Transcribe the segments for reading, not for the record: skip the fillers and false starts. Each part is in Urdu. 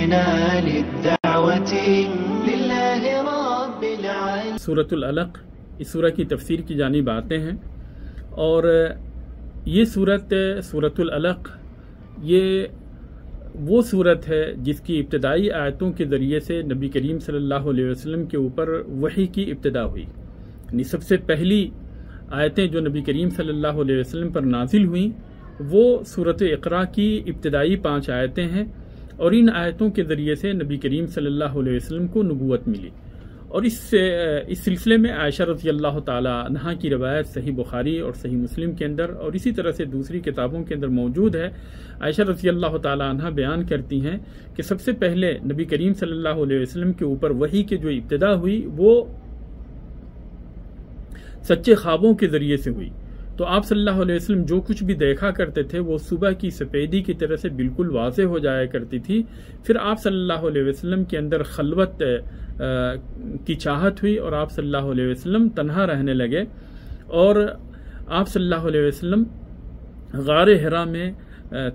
لنال الدعوة لله رب العالمين. سورۃ العلق، اس سورہ کی تفسیر کی جانب آتے ہیں، اور یہ سورۃ العلق یہ وہ صورت ہے جس کی ابتدائی آیتوں کے ذریعے سے نبی کریم صلی اللہ علیہ وسلم کے اوپر وحی کی ابتدا ہوئی. یعنی سب سے پہلی آیتیں جو نبی کریم صلی اللہ علیہ وسلم پر نازل ہوئیں وہ سورۃ اقرا کی ابتدائی 5 آیتیں ہیں، اور ان آیتوں کے ذریعے سے نبی کریم صلی اللہ علیہ وسلم کو نبوت ملی. اور اس سلسلے میں عائشہ رضی اللہ تعالی عنہا کی روایت صحیح بخاری اور صحیح مسلم کے اندر اور اسی طرح سے دوسری کتابوں کے اندر موجود ہے. عائشہ رضی اللہ تعالی عنہا بیان کرتی ہیں کہ سب سے پہلے نبی کریم صلی اللہ علیہ وسلم کے اوپر وحی کی جو ابتدا ہوئی وہ سچے خوابوں کے ذریعے سے ہوئی. تو آپ صلی اللہ علیہ وسلم جو کچھ بھی دیکھا کرتے تھے وہ صبح کی سفیدی کی طرح سے بالکل واضح ہو جایا کرتی تھی. پھر آپ صلی اللہ علیہ وسلم کے اندر خلوت کی چاہت ہوئی اور آپ صلی اللہ علیہ وسلم تنہا رہنے لگے، اور آپ صلی اللہ علیہ وسلم غار حرا میں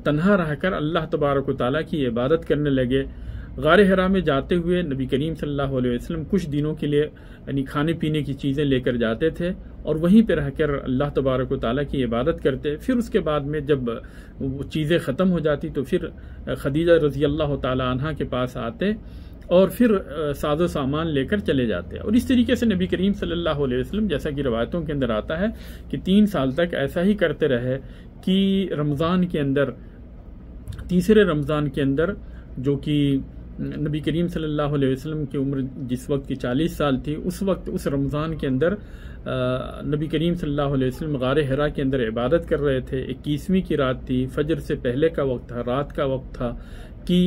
تنہا رہ کر اللہ تبارک و تعالیٰ کی عبادت کرنے لگے. غار حرا میں جاتے ہوئے نبی کریم صلی اللہ علیہ وسلم کچھ دنوں کے لیے یعنی کھانے پینے کی چیزیں لے کر جاتے تھے اور وہیں پہ رہ کر اللہ تبارک و تعالیٰ کی عبادت کرتے. پھر اس کے بعد میں جب وہ چیزیں ختم ہو جاتی تو پھر خدیجہ رضی اللہ تعالی عنہا کے پاس آتے اور پھر ساز و سامان لے کر چلے جاتے. اور اس طریقے سے نبی کریم صلی اللہ علیہ وسلم جیسا کہ روایتوں کے اندر آتا ہے کہ 3 سال تک ایسا ہی کرتے رہے کہ رمضان کے اندر، تیسرے رمضان کے اندر، جو کہ نبی کریم صلی اللہ علیہ وسلم کی عمر جس وقت کی 40 سال تھی، اس وقت اس رمضان کے اندر نبی کریم صلی اللہ علیہ وسلم غار حرا کے اندر عبادت کر رہے تھے. 21ویں کی رات تھی، فجر سے پہلے کا وقت تھا، رات کا وقت تھا کہ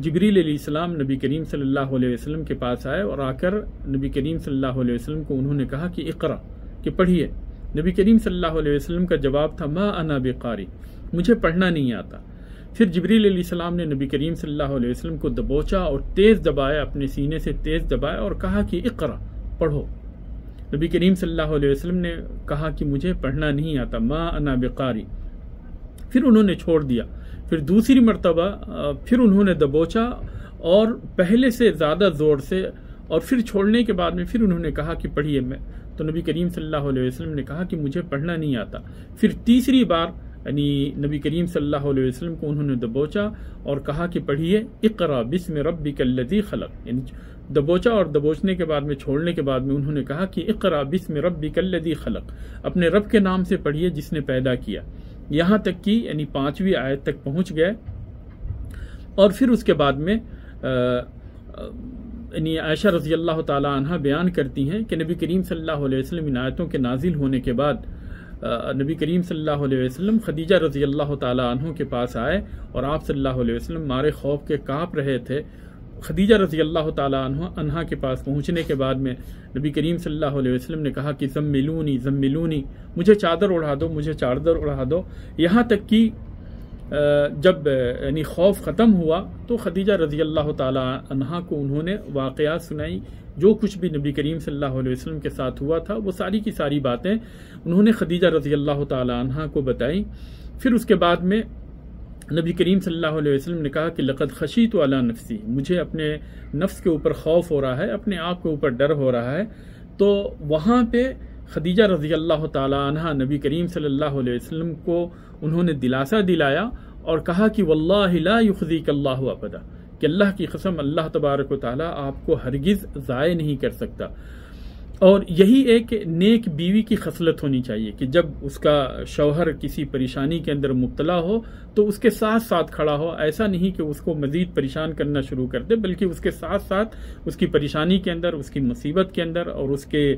جبریل علیہ السلام نبی کریم صلی اللہ علیہ وسلم کے پاس آئے اور آ کر نبی کریم صلی اللہ علیہ وسلم کو انہوں نے کہا کہ اقرا، کہ پڑھیے. نبی کریم صلی اللہ علیہ وسلم کا جواب تھا ما انا بقاری، مجھے پڑھنا نہیں آتا. پھر جبریل علیہ السلام نے نبی کریم صلی اللہ علیہ وسلم کو دبوچا اور تیز دبایا، اپنے سینے سے تیز دبایا اور کہا کہ اقرا، پڑھو. نبی کریم صلی اللہ علیہ وسلم نے کہا کہ مجھے پڑھنا نہیں آتا، ما انا بقاری. پھر انہوں نے چھوڑ دیا. پھر دوسری مرتبہ پھر انہوں نے دبوچا اور پہلے سے زیادہ زور سے، اور پھر چھوڑنے کے بعد میں پھر انہوں نے کہا کہ پڑھیے. میں تو نبی کریم صلی اللہ علیہ وسلم نے کہا کہ مجھے پڑھنا نہیں آتا. پھر تیسری بار یعنی نبی کریم صلی اللہ علیہ وسلم کو انہوں نے دبوچا اور کہا کہ پڑھیے اقرا بسم ربک الذی خلق. یعنی دبوچا اور دبوچنے کے بعد میں چھوڑنے کے بعد میں انہوں نے کہا کہ اقرا بسم ربک الذی خلق، اپنے رب کے نام سے پڑھیے جس نے پیدا کیا. یہاں تک کہ یعنی 5ویں آیت تک پہنچ گئے. اور پھر اس کے بعد میں یعنی عائشہ رضی اللہ تعالی عنہا بیان کرتی ہیں کہ نبی کریم صلی اللہ علیہ وسلم ان آیتوں کے نازل ہونے کے بعد نبی کریم صلی اللہ علیہ وسلم خدیجہ رضی اللہ تعالی عنہ کے پاس آئے اور آپ صلی اللہ علیہ وسلم مارے خوف کے کانپ رہے تھے. خدیجہ رضی اللہ تعالی عنہا کے پاس پہنچنے کے بعد میں نبی کریم صلی اللہ علیہ وسلم نے کہا کہ زملونی زملونی، مجھے چادر اڑا دو، مجھے چادر اڑا دو. یہاں تک کہ جب یعنی خوف ختم ہوا تو خدیجہ رضی اللہ تعالی عنہا کو انہوں نے واقعات سنائی، جو کچھ بھی نبی کریم صلی اللہ علیہ وسلم کے ساتھ ہوا تھا وہ ساری کی ساری باتیں انہوں نے خدیجہ رضی اللہ تعالی عنہا کو بتائی. پھر اس کے بعد میں نبی کریم صلی اللہ علیہ وسلم نے کہا کہ لقد خشیت علی نفسی، مجھے اپنے نفس کے اوپر خوف ہو رہا ہے، اپنے آپ کے اوپر ڈر ہو رہا ہے. تو وہاں پہ خدیجہ رضی اللہ تعالی عنہا نبی کریم صلی اللہ علیہ وسلم کو انہوں نے دلاسا دلایا اور کہا کہ واللہ لا یخزیک اللہ ابدا، کہ اللہ کی قسم اللہ تبارک و تعالی آپ کو ہرگز ضائع نہیں کر سکتا. اور یہی ایک نیک بیوی کی خصلت ہونی چاہیے کہ جب اس کا شوہر کسی پریشانی کے اندر مبتلا ہو تو اس کے ساتھ ساتھ کھڑا ہو. ایسا نہیں کہ اس کو مزید پریشان کرنا شروع کر دے، بلکہ اس کے ساتھ ساتھ اس کی پریشانی کے اندر، اس کی مصیبت کے اندر اور اس کے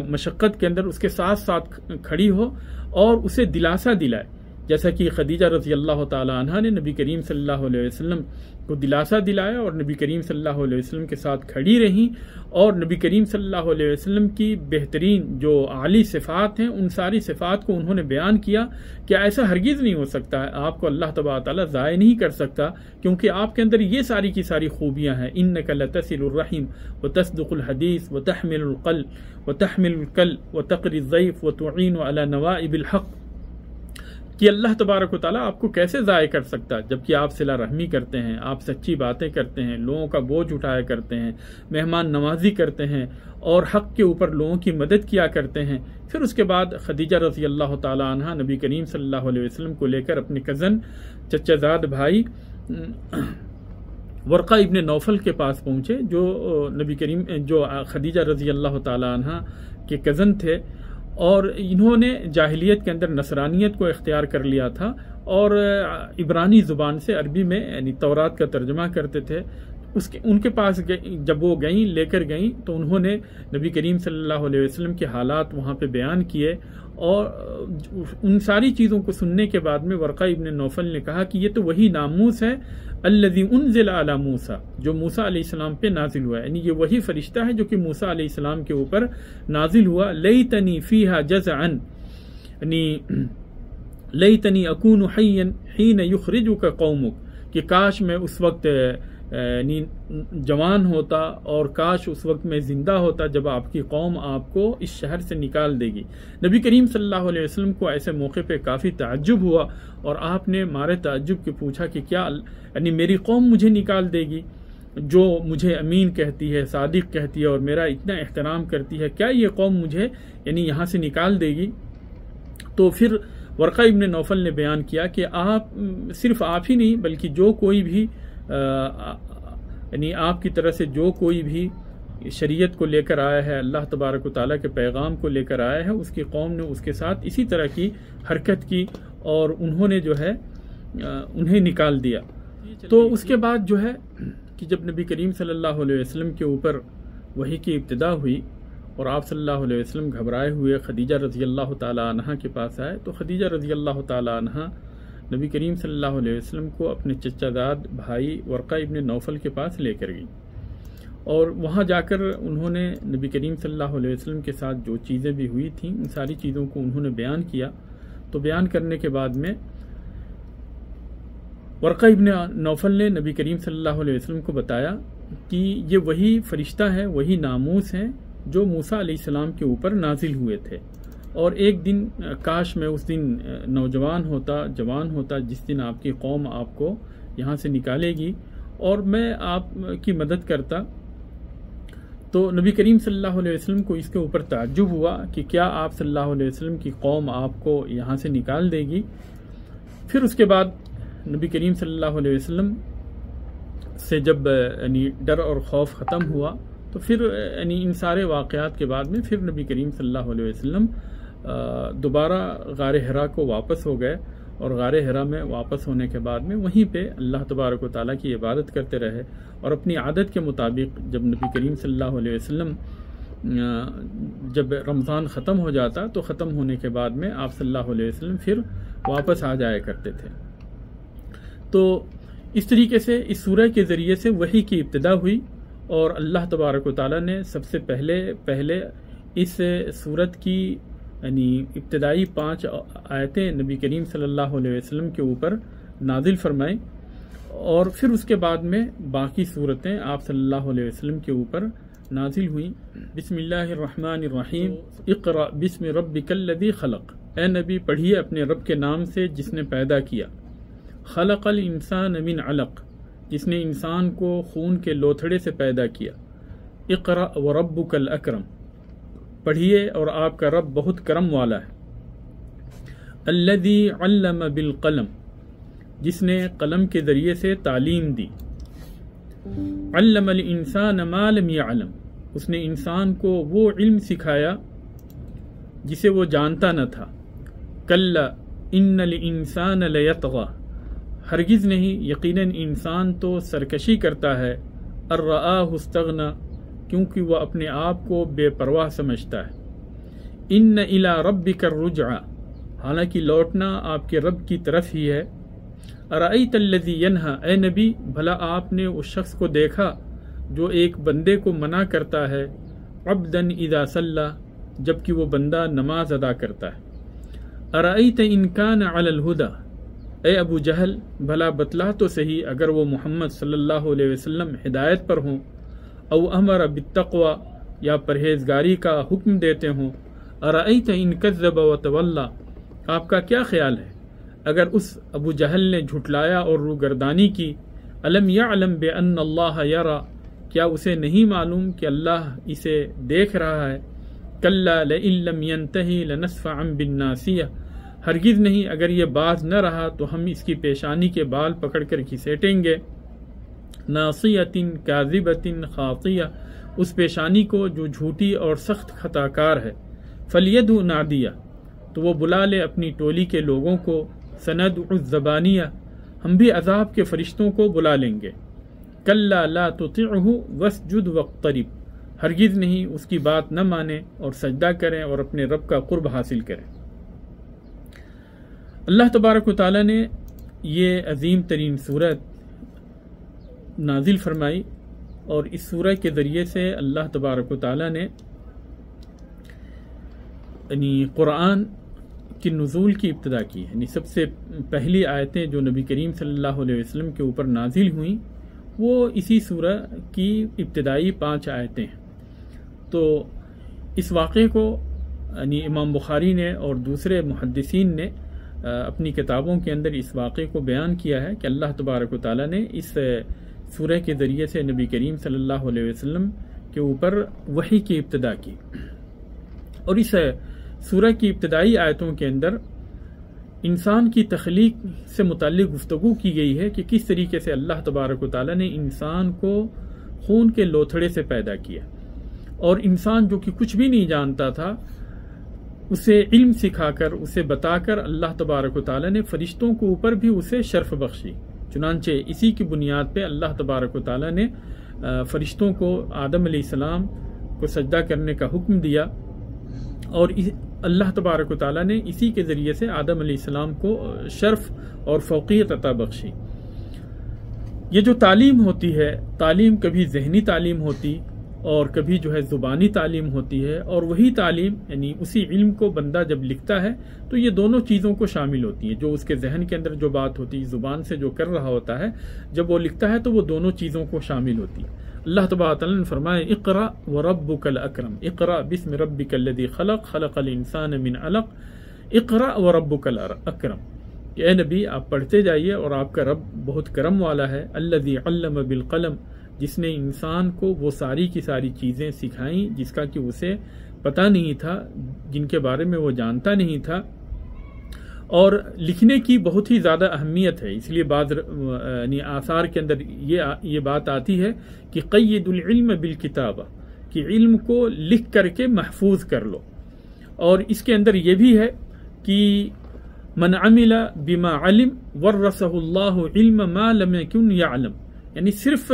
مشقت کے اندر اس کے ساتھ ساتھ کھڑی ہو اور اسے دلاسا دلائے. جیسا کہ خدیجہ رضی اللہ تعالی عنہا نے نبی کریم صلی اللہ علیہ وسلم کو دلاسا دلایا اور نبی کریم صلی اللہ علیہ وسلم کے ساتھ کھڑی رہیں، اور نبی کریم صلی اللہ علیہ وسلم کی بہترین جو اعلی صفات ہیں ان ساری صفات کو انہوں نے بیان کیا کہ ایسا ہرگز نہیں ہو سکتا ہے، آپ کو اللہ تبارک تعالیٰ ضائع نہیں کر سکتا کیونکہ آپ کے اندر یہ ساری کی ساری خوبیاں ہیں. انک لتصل الرحم وتصدق الحدیث وتحمل القلب وتحمل الکل وتقری الضیف وتعین علی نوائب الحق. کہ اللہ تبارک و تعالیٰ آپ کو کیسے ضائع کر سکتا، جبکہ آپ صلہ رحمی کرتے ہیں، آپ سچی باتیں کرتے ہیں، لوگوں کا بوجھ اٹھایا کرتے ہیں، مہمان نوازی کرتے ہیں اور حق کے اوپر لوگوں کی مدد کیا کرتے ہیں۔ پھر اس کے بعد خدیجہ رضی اللہ تعالی عنہ نبی کریم صلی اللہ علیہ وسلم کو لے کر اپنے کزن چچا زاد بھائی ورقہ ابن نوفل کے پاس پہنچے، جو خدیجہ رضی اللہ تعالی عنہ کے کزن تھے، اور انہوں نے جاہلیت کے اندر نصرانیت کو اختیار کر لیا تھا اور عبرانی زبان سے عربی میں یعنی تورات کا ترجمہ کرتے تھے۔ ان کے پاس جب وہ لے کر گئیں تو انہوں نے نبی کریم صلی اللہ علیہ وسلم کے حالات وہاں پہ بیان کیے، اور ان ساری چیزوں کو سننے کے بعد میں ورقہ ابن نوفل نے کہا کہ یہ تو وہی ناموس ہے الذی انزل علی موسیٰ، جو موسیٰ علیہ السلام پہ نازل ہوا ہے، یعنی یہ وہی فرشتہ ہے جو کہ موسیٰ علیہ السلام کے اوپر نازل ہوا۔ لیتنی فیہا جزعا، یعنی لیتنی اکون حیا حین یخرجک قومک، کہ کاش میں اس وقت یعنی جوان ہوتا اور کاش اس وقت میں زندہ ہوتا جب آپ کی قوم آپ کو اس شہر سے نکال دے گی۔ نبی کریم صلی اللہ علیہ وسلم کو ایسے موقع پہ کافی تعجب ہوا، اور آپ نے مارے تعجب کے پوچھا کہ کیا یعنی میری قوم مجھے نکال دے گی، جو مجھے امین کہتی ہے، صادق کہتی ہے اور میرا اتنا احترام کرتی ہے، کیا یہ قوم مجھے یعنی یہاں سے نکال دے گی؟ تو پھر ورقہ ابن نوفل نے بیان کیا کہ صرف آپ ہی نہیں بلکہ جو کوئی بھی یعنی آپ کی طرح سے جو کوئی بھی شریعت کو لے کر آیا ہے، اللہ تبارک و تعالیٰ کے پیغام کو لے کر آیا ہے، اس کی قوم نے اس کے ساتھ اسی طرح کی حرکت کی اور انہوں نے جو ہے انہیں نکال دیا۔ تو اس کے بعد جو ہے کہ جب نبی کریم صلی اللہ علیہ وسلم کے اوپر وحی کی ابتدا ہوئی اور آپ صلی اللہ علیہ وسلم گھبرائے ہوئے خدیجہ رضی اللہ تعالی عنہ کے پاس آئے، تو خدیجہ رضی اللہ تعالی عنہ نبی کریم صلی اللہ علیہ وسلم کو اپنے چچا زاد بھائی ورقہ ابن نوفل کے پاس لے کر گئی، اور وہاں جا کر انہوں نے نبی کریم صلی اللہ علیہ وسلم کے ساتھ جو چیزیں بھی ہوئی تھیں ان ساری چیزوں کو انہوں نے بیان کیا۔ تو بیان کرنے کے بعد میں ورقہ ابن نوفل نے نبی کریم صلی اللہ علیہ وسلم کو بتایا کہ یہ وہی فرشتہ ہے، وہی ناموس ہیں جو موسیٰ علیہ السلام کے اوپر نازل ہوئے تھے، اور ایک دن کاش میں اس دن نوجوان ہوتا، جوان ہوتا، جس دن آپ کی قوم آپ کو یہاں سے نکالے گی اور میں آپ کی مدد کرتا۔ تو نبی کریم صلی اللہ علیہ وسلم کو اس کے اوپر تعجب ہوا کہ کیا آپ صلی اللہ علیہ وسلم کی قوم آپ کو یہاں سے نکال دے گی؟ پھر اس کے بعد نبی کریم صلی اللہ علیہ وسلم سے جب یعنی ڈر اور خوف ختم ہوا تو پھر یعنی ان سارے واقعات کے بعد میں پھر نبی کریم صلی اللہ علیہ وسلم دوبارہ غار حرا کو واپس ہو گئے، اور غار حرا میں واپس ہونے کے بعد میں وہیں پہ اللہ تبارک و تعالیٰ کی عبادت کرتے رہے، اور اپنی عادت کے مطابق جب نبی کریم صلی اللہ علیہ وسلم جب رمضان ختم ہو جاتا تو ختم ہونے کے بعد میں آپ صلی اللہ علیہ وسلم پھر واپس آ جایا کرتے تھے۔ تو اس طریقے سے اس سورہ کے ذریعے سے وحی کی ابتدا ہوئی، اور اللہ تبارک و تعالیٰ نے سب سے پہلے اس سورت کی یعنی ابتدائی 5 آیتیں نبی کریم صلی اللہ علیہ وسلم کے اوپر نازل فرمائیں، اور پھر اس کے بعد میں باقی صورتیں آپ صلی اللہ علیہ وسلم کے اوپر نازل ہوئیں۔ بسم اللہ الرحمن الرحیم، اقرأ بسم ربک الذی خلق، اے نبی پڑھیے اپنے رب کے نام سے جس نے پیدا کیا، خلق الانسان من علق، جس نے انسان کو خون کے لوتھڑے سے پیدا کیا، اقرأ وربک الاکرم، پڑھیے اور آپ کا رب بہت کرم والا ہے، الذی علم بالقلم، جس نے قلم کے ذریعے سے تعلیم دی، علم الانسان ما لم یعلم، اس نے انسان کو وہ علم سکھایا جسے وہ جانتا نہ تھا، کلا ان الانسان لیطغی، ہرگز نہیں، یقیناً انسان تو سرکشی کرتا ہے، ان رآہ استغنی، کیونکہ وہ اپنے آپ کو بے پرواہ سمجھتا ہے، ان الی ربک الرجعی، حالانکہ لوٹنا آپ کے رب کی طرف ہی ہے، ارأیت الذی ینہی، اے نبی بھلا آپ نے اس شخص کو دیکھا جو ایک بندے کو منع کرتا ہے، عبدا اذا صلی، جبکہ وہ بندہ نماز ادا کرتا ہے، ارأیت ان کان علی الہدی، اے ابو جہل بھلا بتلا تو صحیح اگر وہ محمد صلی اللہ علیہ وسلم ہدایت پر ہوں، او امر بالتقوی، یا پرہیزگاری کا حکم دیتے ہوں، ارأیت ان کذب وتولی، آپ کا کیا خیال ہے اگر اس ابو جہل نے جھٹلایا اور روگردانی کی، الم یعلم بان اللہ یری، کیا اسے نہیں معلوم کہ اللہ اسے دیکھ رہا ہے؟ کلا لئن لم ینتہی لنصفعا بالناصیہ، ہرگز نہیں، اگر یہ باز نہ رہا تو ہم اس کی پیشانی کے بال پکڑ کر گھسیٹیں گے۔ ناصیۃ کاذبۃ خاطیہ، اس پیشانی کو جو جھوٹی اور سخت خطا کار ہے۔ فلیدعو نادیہ، تو وہ بلا لے اپنی ٹولی کے لوگوں کو۔ سندعو الزبانیہ، ہم بھی عذاب کے فرشتوں کو بلا لیں گے۔ کلا لا تطعہ واسجد واقترب، ہرگز نہیں، اس کی بات نہ مانیں اور سجدہ کریں اور اپنے رب کا قرب حاصل کریں۔ اللہ تبارک و تعالیٰ نے یہ عظیم ترین سورت نازل فرمائی، اور اس سورہ کے ذریعے سے اللہ تبارک و تعالیٰ نے یعنی قرآن کی نزول کی ابتدا کی، یعنی سب سے پہلی آیتیں جو نبی کریم صلی اللہ علیہ وسلم کے اوپر نازل ہوئیں وہ اسی سورہ کی ابتدائی 5 آیتیں ہیں۔ تو اس واقعے کو یعنی امام بخاری نے اور دوسرے محدثین نے اپنی کتابوں کے اندر اس واقعے کو بیان کیا ہے کہ اللہ تبارک و تعالیٰ نے اس سورہ کے ذریعے سے نبی کریم صلی اللہ علیہ وسلم کے اوپر وحی کی ابتدا کی، اور اس سورہ کی ابتدائی آیتوں کے اندر انسان کی تخلیق سے متعلق گفتگو کی گئی ہے کہ کس طریقے سے اللہ تبارک و تعالیٰ نے انسان کو خون کے لوتھڑے سے پیدا کیا، اور انسان جو کہ کچھ بھی نہیں جانتا تھا اسے علم سکھا کر، اسے بتا کر اللہ تبارک و تعالیٰ نے فرشتوں کے اوپر بھی اسے شرف بخشی۔ چنانچہ اسی کی بنیاد پہ اللہ تبارک و تعالیٰ نے فرشتوں کو آدم علیہ السلام کو سجدہ کرنے کا حکم دیا، اور اللہ تبارک و تعالیٰ نے اسی کے ذریعے سے آدم علیہ السلام کو شرف اور فوقیت عطا بخشی۔ یہ جو تعلیم ہوتی ہے، تعلیم کبھی ذہنی تعلیم ہوتی اور کبھی جو ہے زبانی تعلیم ہوتی ہے، اور وہی تعلیم یعنی اسی علم کو بندہ جب لکھتا ہے تو یہ دونوں چیزوں کو شامل ہوتی ہیں، جو اس کے ذہن کے اندر جو بات ہوتی ہے، زبان سے جو کر رہا ہوتا ہے، جب وہ لکھتا ہے تو وہ دونوں چیزوں کو شامل ہوتی ہے۔ اللہ تبارک تعالیٰ نے فرمایا اقرأ وربک الاکرم، اقرأ باسم ربک الذی خلق، خلق الانسان من علق، اقرأ وربک الاکرم، کہ اے نبی آپ پڑھتے جائیے اور آپ کا رب بہت کرم والا ہے۔ الذی علم بالقلم، جس نے انسان کو وہ ساری کی ساری چیزیں سکھائیں جس کا کہ اسے پتہ نہیں تھا، جن کے بارے میں وہ جانتا نہیں تھا۔ اور لکھنے کی بہت ہی زیادہ اہمیت ہے، اس لیے بعض یعنی آثار کے اندر یہ بات آتی ہے کہ قید العلم بالکتابہ، کہ علم کو لکھ کر کے محفوظ کر لو۔ اور اس کے اندر یہ بھی ہے کہ من عمل بما علم ورثہ اللہ علم ما لم یکن یعلم، یعنی صرف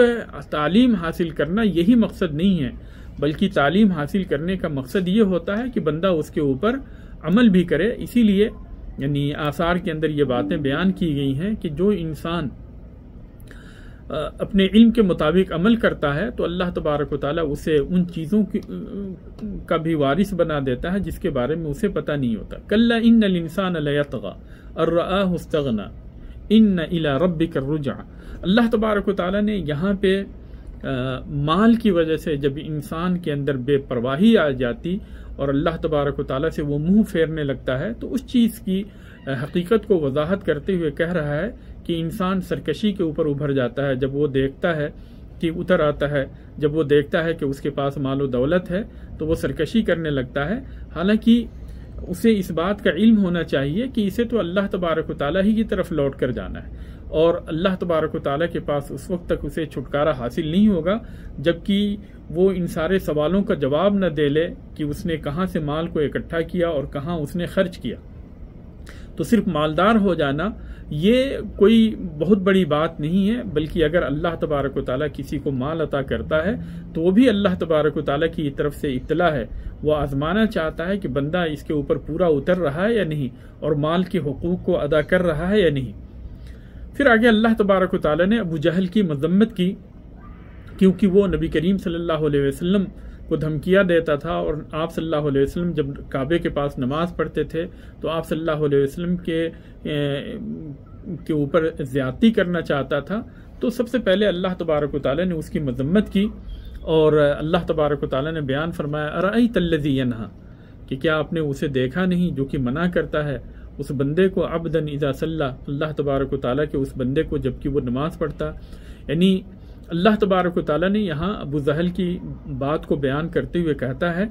تعلیم حاصل کرنا یہی مقصد نہیں ہے، بلکہ تعلیم حاصل کرنے کا مقصد یہ ہوتا ہے کہ بندہ اس کے اوپر عمل بھی کرے۔ اسی لیے یعنی آثار کے اندر یہ باتیں بیان کی گئی ہیں کہ جو انسان اپنے علم کے مطابق عمل کرتا ہے تو اللہ تبارک و تعالیٰ اسے ان چیزوں کا بھی وارث بنا دیتا ہے جس کے بارے میں اسے پتہ نہیں ہوتا۔ کلا ان الانسان لیطغی ان رآہ استغنی ان الی ربک الرجع۔ اللہ تبارک و تعالیٰ نے یہاں پہ مال کی وجہ سے جب انسان کے اندر بے پرواہی آ جاتی اور اللہ تبارک و تعالیٰ سے وہ منہ پھیرنے لگتا ہے، تو اس چیز کی حقیقت کو وضاحت کرتے ہوئے کہہ رہا ہے کہ انسان سرکشی کے اوپر ابھر جاتا ہے جب وہ دیکھتا ہے کہ اتر آتا ہے، جب وہ دیکھتا ہے کہ اس کے پاس مال و دولت ہے تو وہ سرکشی کرنے لگتا ہے، حالانکہ اسے اس بات کا علم ہونا چاہیے کہ اسے تو اللہ تبارک و تعالیٰ ہی کی طرف لوٹ کر جانا ہے، اور اللہ تبارک و تعالیٰ کے پاس اس وقت تک اسے چھٹکارا حاصل نہیں ہوگا جبکہ وہ ان سارے سوالوں کا جواب نہ دے لے کہ اس نے کہاں سے مال کو اکٹھا کیا اور کہاں اس نے خرچ کیا۔ تو صرف مالدار ہو جانا یہ کوئی بہت بڑی بات نہیں ہے، بلکہ اگر اللہ تبارک و تعالیٰ کسی کو مال عطا کرتا ہے تو وہ بھی اللہ تبارک و تعالیٰ کی طرف سے اطلاع ہے، وہ آزمانا چاہتا ہے کہ بندہ اس کے اوپر پورا اتر رہا ہے یا نہیں، اور مال کے حقوق کو ادا کر رہا ہے یا نہیں۔ پھر آگے اللہ تبارک و تعالیٰ نے ابو جہل کی مذمت کی، کیونکہ وہ نبی کریم صلی اللہ علیہ وسلم کو دھمکیاں دیتا تھا، اور آپ صلی اللہ علیہ وسلم جب کعبے کے پاس نماز پڑھتے تھے تو آپ صلی اللہ علیہ وسلم کے اوپر زیادتی کرنا چاہتا تھا۔ تو سب سے پہلے اللہ تبارک و تعالیٰ نے اس کی مذمت کی، اور اللہ تبارک و تعالیٰ نے بیان فرمایا ارأیت الذی ینہی، کہ کیا آپ نے اسے دیکھا نہیں جو کہ منع کرتا ہے، اس بندے کو عبدن اذا صلی، اللہ تبارک و تعالیٰ کے اس بندے کو جب کہ وہ نماز پڑھتا. یعنی اللہ تبارک و تعالیٰ نے یہاں ابو جہل کی بات کو بیان کرتے ہوئے کہتا ہے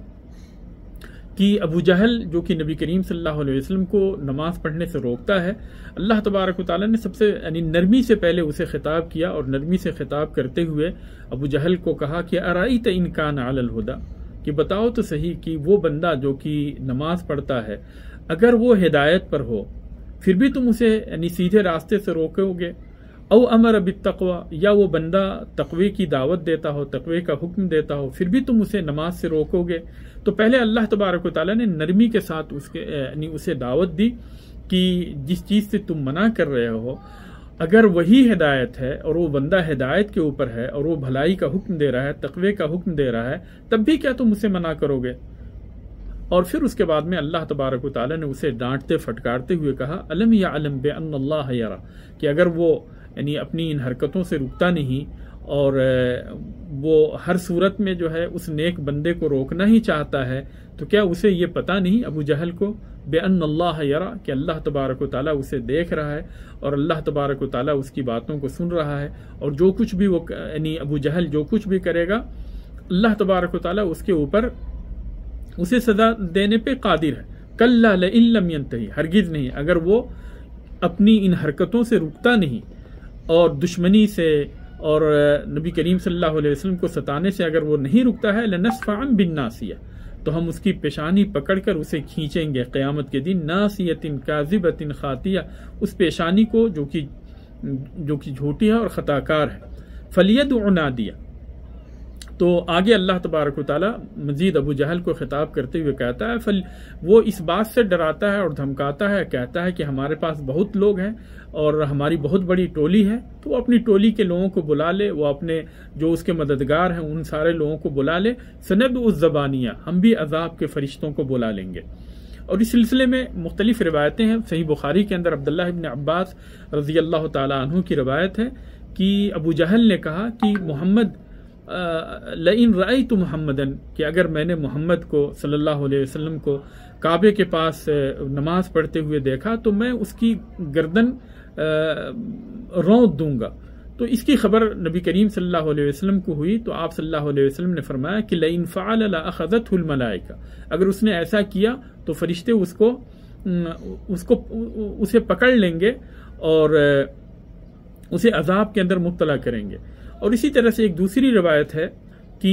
کہ ابو جہل جو کہ نبی کریم صلی اللہ علیہ وسلم کو نماز پڑھنے سے روکتا ہے، اللہ تبارک و تعالیٰ نے سب سے یعنی نرمی سے پہلے اسے خطاب کیا، اور نرمی سے خطاب کرتے ہوئے ابو جہل کو کہا کہ ارائیت ان کان علی الہدی، کہ بتاؤ تو صحیح کہ وہ بندہ جو کہ نماز پڑھتا ہے اگر وہ ہدایت پر ہو پھر بھی تم اسے یعنی سیدھے راستے سے روکو گے، او امر بالتقوی، یا وہ بندہ تقوی کی دعوت دیتا ہو، تقوی کا حکم دیتا ہو، پھر بھی تم اسے نماز سے روکو گے. تو پہلے اللہ تبارک و تعالیٰ نے نرمی کے ساتھ یعنی اسے دعوت دی کہ جس چیز سے تم منع کر رہے ہو اگر وہی ہدایت ہے اور وہ بندہ ہدایت کے اوپر ہے اور وہ بھلائی کا حکم دے رہا ہے، تقوی کا حکم دے رہا ہے، تب بھی کیا تم اسے منع کرو گے؟ اور پھر اس کے بعد میں اللہ تبارک و تعالیٰ نے اسے ڈانٹتے پھٹکارتے ہوئے کہا الم یعلم بان اللہ یرا، کہ اگر وہ یعنی اپنی ان حرکتوں سے رکتا نہیں اور وہ ہر صورت میں جو ہے اس نیک بندے کو روکنا ہی چاہتا ہے، تو کیا اسے یہ پتہ نہیں ابو جہل کو بان اللہ یرا، کہ اللہ تبارک و تعالیٰ اسے دیکھ رہا ہے اور اللہ تبارک و تعالیٰ اس کی باتوں کو سن رہا ہے، اور جو کچھ بھی وہ یعنی ابو جہل جو کچھ بھی کرے گا اللہ تبارک و تعالیٰ اس کے اوپر اسے سزا دینے پہ قادر ہے. کلا لئن لم ینتہی، ہرگز نہیں، اگر وہ اپنی ان حرکتوں سے رکتا نہیں اور دشمنی سے اور نبی کریم صلی اللہ علیہ وسلم کو ستانے سے اگر وہ نہیں رکتا ہے، لنصفعا بالناصیہ، تو ہم اس کی پیشانی پکڑ کر اسے کھینچیں گے قیامت کے دن، ناصیۃ کاذبۃ خاطیہ، اس پیشانی کو جو کہ جھوٹی ہے اور خطا کار ہے. فلیدع نادیہ، تو آگے اللہ تبارک و تعالیٰ مزید ابو جہل کو خطاب کرتے ہوئے کہتا ہے وہ اس بات سے ڈراتا ہے اور دھمکاتا ہے، کہتا ہے کہ ہمارے پاس بہت لوگ ہیں اور ہماری بہت بڑی ٹولی ہے، تو وہ اپنی ٹولی کے لوگوں کو بلا لے، وہ اپنے جو اس کے مددگار ہیں ان سارے لوگوں کو بلا لے. سندع الزبانیہ، ہم بھی عذاب کے فرشتوں کو بلا لیں گے. اور اس سلسلے میں مختلف روایتیں ہیں. صحیح بخاری کے اندر عبداللہ ابن عباس رضی اللہ تعالیٰ عنہ کی روایت ہے کہ ابو جہل نے کہا کہ محمد لئن رأیت محمدن، کہ اگر میں نے محمد کو صلی اللہ علیہ وسلم کو کعبے کے پاس نماز پڑھتے ہوئے دیکھا تو میں اس کی گردن رونت دوں گا. تو اس کی خبر نبی کریم صلی اللہ علیہ وسلم کو ہوئی تو آپ صلی اللہ علیہ وسلم نے فرمایا کہ لئن فعل لأخذته الملائکہ، اگر اس نے ایسا کیا تو فرشتے اسے پکڑ لیں گے اور اسے عذاب کے اندر مبتلا کریں گے. اور اسی طرح سے ایک دوسری روایت ہے کہ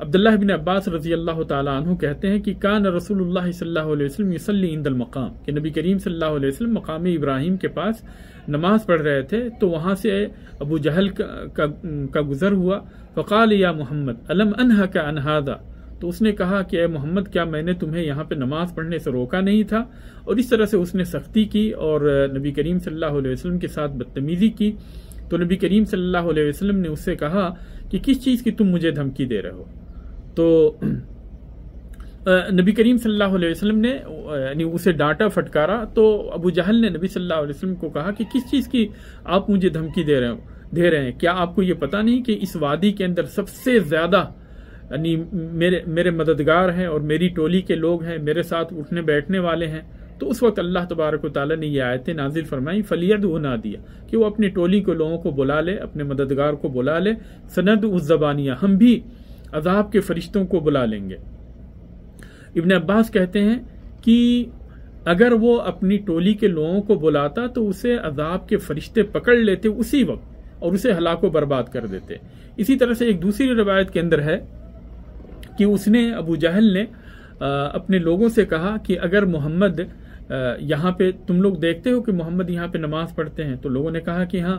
عبداللہ بن عباس رضی اللہ تعالیٰ عنہ کہتے ہیں کہ کان رسول اللہ صلی اللہ علیہ وسلم یصلی عند المقام، کہ نبی کریم صلی اللہ علیہ وسلم مقام ابراہیم کے پاس نماز پڑھ رہے تھے تو وہاں سے ابو جہل کا گزر ہوا. فقال یا محمد الم انہک عن ھذا، تو اس نے کہا کہ اے محمد کیا میں نے تمہیں یہاں پہ نماز پڑھنے سے روکا نہیں تھا؟ اور اس طرح سے اس نے سختی کی اور نبی کریم صلی اللہ علیہ وسلم کے ساتھ بدتمیزی کی. تو نبی کریم صلی اللہ علیہ وسلم نے اس سے کہا کہ کس چیز کی تم مجھے دھمکی دے رہے ہو؟ تو نبی کریم صلی اللہ علیہ وسلم نے یعنی اسے ڈانٹا پھٹکارا. تو ابو جہل نے نبی صلی اللہ علیہ وسلم کو کہا کہ کس چیز کی آپ مجھے دھمکی دے رہے ہیں؟ کیا آپ کو یہ پتہ نہیں کہ اس وادی کے اندر سب سے زیادہ یعنی میرے مددگار ہیں اور میری ٹولی کے لوگ ہیں، میرے ساتھ اٹھنے بیٹھنے والے ہیں؟ تو اس وقت اللہ تبارک و تعالیٰ نے یہ آیتیں نازل فرمائی فلیدع نادیہ، کہ وہ اپنی ٹولی کے لوگوں کو بلا لے، اپنے مددگار کو بلا لے. سندع الزبانیہ، ہم بھی عذاب کے فرشتوں کو بلا لیں گے. ابن عباس کہتے ہیں کہ اگر وہ اپنی ٹولی کے لوگوں کو بلاتا تو اسے عذاب کے فرشتے پکڑ لیتے اسی وقت اور اسے ہلاک و برباد کر دیتے. اسی طرح سے ایک دوسری روایت کے اندر ہے کہ اس نے ابو جہل نے اپنے لوگوں سے کہا کہ اگر محمد یہاں پہ تم لوگ دیکھتے ہو کہ محمد یہاں پہ نماز پڑھتے ہیں؟ تو لوگوں نے کہا کہ ہاں.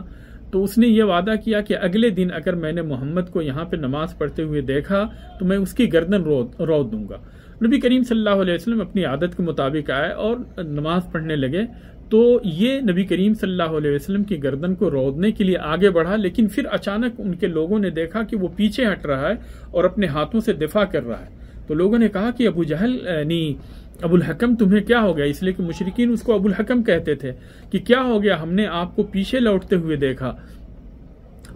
تو اس نے یہ وعدہ کیا کہ اگلے دن اگر میں نے محمد کو یہاں پہ نماز پڑھتے ہوئے دیکھا تو میں اس کی گردن روت دوں گا. نبی کریم صلی اللہ علیہ وسلم اپنی عادت کے مطابق آئے اور نماز پڑھنے لگے. تو یہ نبی کریم صلی اللہ علیہ وسلم کی گردن کو رودنے کے لیے آگے بڑھا، لیکن پھر اچانک ان کے لوگوں نے دیکھا کہ وہ پیچھے ہٹ رہا ہے اور اپنے ہاتھوں سے دفاع کر رہا ہے. تو لوگوں نے کہا کہ ابو جہل یعنی ابو الحکم تمہیں کیا ہو گیا؟ اس لیے کہ مشرکین اس کو ابو الحکم کہتے تھے کہ کیا ہو گیا، ہم نے آپ کو پیچھے لوٹتے ہوئے دیکھا.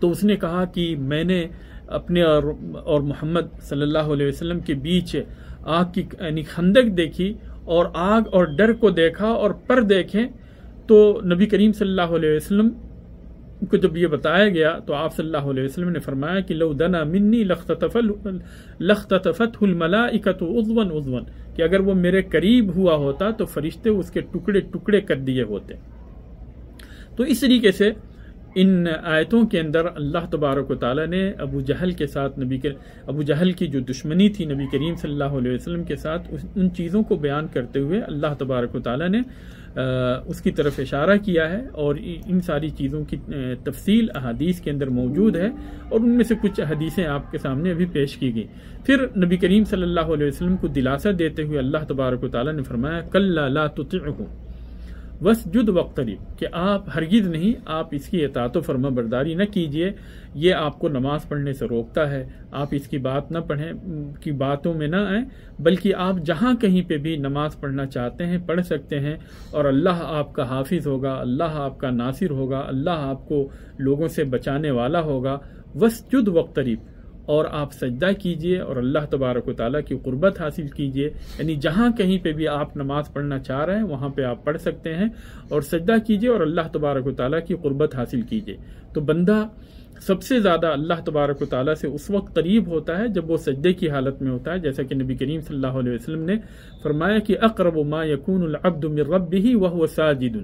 تو اس نے کہا کہ میں نے اپنے اور محمد صلی اللہ علیہ وسلم کے بیچ آگ کی یعنی خندق دیکھی اور آگ اور ڈر کو دیکھا اور پر دیکھیں تو نبی کریم صلی اللہ علیہ وسلم کو جب یہ بتایا گیا تو آپ صلی اللہ علیہ وسلم نے فرمایا کہ لو دنا منی لختطفته الملائکۃ عضوا عضوا، کہ اگر وہ میرے قریب ہوا ہوتا تو فرشتے اس کے ٹکڑے ٹکڑے کر دیے ہوتے۔ تو اس طریقے سے ان آیتوں کے اندر اللہ تبارک و تعالیٰ نے ابو جہل کے ساتھ ابو جہل کی جو دشمنی تھی نبی کریم صلی اللہ علیہ وسلم کے ساتھ، ان چیزوں کو بیان کرتے ہوئے اللہ تبارک و تعالیٰ نے اس کی طرف اشارہ کیا ہے، اور ان ساری چیزوں کی تفصیل احادیث کے اندر موجود ہے، اور ان میں سے کچھ حدیثیں آپ کے سامنے ابھی پیش کی گئی۔ پھر نبی کریم صلی اللہ علیہ وسلم کو دلاسا دیتے ہوئے اللہ تبارک و تعالیٰ نے فرمایا کلا لا تطعه واسجد واقترب، کہ آپ ہرگز نہیں، آپ اس کی اطاعت و فرما برداری نہ کیجئے، یہ آپ کو نماز پڑھنے سے روکتا ہے، آپ اس کی بات نہ پڑھیں، کی باتوں میں نہ آئیں، بلکہ آپ جہاں کہیں پہ بھی نماز پڑھنا چاہتے ہیں پڑھ سکتے ہیں، اور اللہ آپ کا حافظ ہوگا، اللہ آپ کا ناصر ہوگا، اللہ آپ کو لوگوں سے بچانے والا ہوگا۔ واسجد واقترب، اور آپ سجدہ کیجئے اور اللہ تبارک و تعالیٰ کی قربت حاصل کیجئے، یعنی جہاں کہیں پہ بھی آپ نماز پڑھنا چاہ رہے ہیں وہاں پہ آپ پڑھ سکتے ہیں، اور سجدہ کیجئے اور اللہ تبارک و تعالیٰ کی قربت حاصل کیجئے۔ تو بندہ سب سے زیادہ اللہ تبارک و تعالیٰ سے اس وقت قریب ہوتا ہے جب وہ سجدے کی حالت میں ہوتا ہے، جیسا کہ نبی کریم صلی اللہ علیہ وسلم نے فرمایا کہ اقرب ما یکون العبد من ربہ وہو ساجد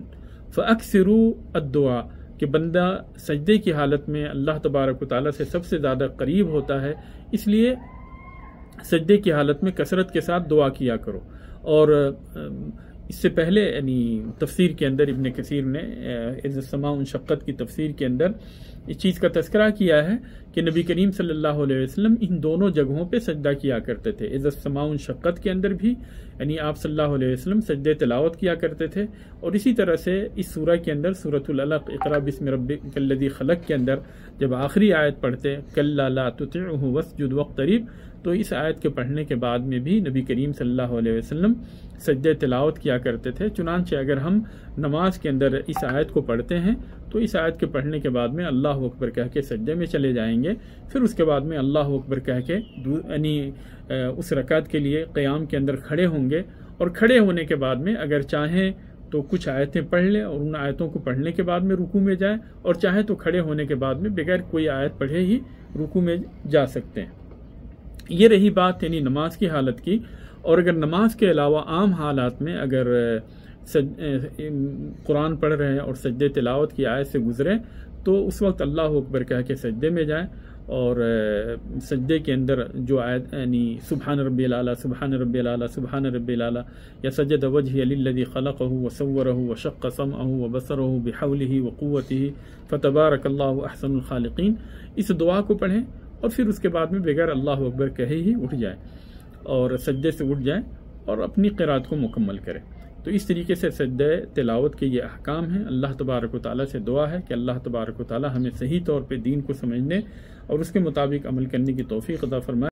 فاکثروا الدعاء، کہ بندہ سجدے کی حالت میں اللہ تبارک و تعالیٰ سے سب سے زیادہ قریب ہوتا ہے، اس لیے سجدے کی حالت میں کثرت کے ساتھ دعا کیا کرو۔ اور اس سے پہلے یعنی تفسیر کے اندر ابن کثیر نے اذا السماء انشقت کی تفسیر کے اندر اس چیز کا تذکرہ کیا ہے کہ نبی کریم صلی اللہ علیہ وسلم ان دونوں جگہوں پہ سجدہ کیا کرتے تھے، اذا السماء انشقت کے اندر بھی، یعنی آپ صلی اللہ علیہ وسلم سجدے تلاوت کیا کرتے تھے، اور اسی طرح سے اس سورہ کے اندر سورۃ العلق اقرأ بسم ربک الذی خلق کے اندر جب آخری آیت پڑھتے کلا لا تطعه واسجد واقترب، تو اس آیت کے پڑھنے کے بعد میں بھی نبی کریم صلی اللہ علیہ وسلم سجدے تلاوت کیا کرتے تھے۔ چنانچہ اگر ہم نماز کے اندر اس آیت کو پڑھتے ہیں تو اس آیت کے پڑھنے کے بعد میں اللہ اکبر کہہ کے سجدے میں چلے جائیں گے، پھر اس کے بعد میں اللہ اکبر کہہ کے یعنی اس رکعت کے لیے قیام کے اندر کھڑے ہوں گے، اور کھڑے ہونے کے بعد میں اگر چاہیں تو کچھ آیتیں پڑھ لیں اور ان آیتوں کو پڑھنے کے بعد میں رکوع میں جائیں، اور چاہیں تو کھڑے ہونے کے بعد میں بغیر کوئی آیت پڑھے ہی رکوع میں جا سکتے ہیں۔ یہ رہی بات یعنی نماز کی حالت کی، اور اگر نماز کے علاوہ عام حالات میں اگر قرآن پڑھ رہے ہیں اور سجدے تلاوت کی آیت سے گزرے تو اس وقت اللہ اکبر کہہ کے سجدے میں جائیں، اور سجدے کے اندر جو آیت یعنی سبحان ربی الاعلیٰ سبحان ربی الاعلیٰ سبحان ربی الاعلیٰ یا سجد وجہی للذی خلقہ وصورہ وشق سمعہ وبصرہ بحولہ وقوتہ فتبارک اللہ احسن الخالقین، اس دعا کو پڑھیں، اور پھر اس کے بعد میں بغیر اللہ اکبر کہے ہی اٹھ جائیں اور سجدے سے اٹھ جائیں اور اپنی قرات کو مکمل کریں۔ تو اس طریقے سے سجدہ تلاوت کے یہ احکام ہیں۔ اللہ تبارک و تعالیٰ سے دعا ہے کہ اللہ تبارک و تعالیٰ ہمیں صحیح طور پہ دین کو سمجھنے اور اس کے مطابق عمل کرنے کی توفیق عطا فرمائے۔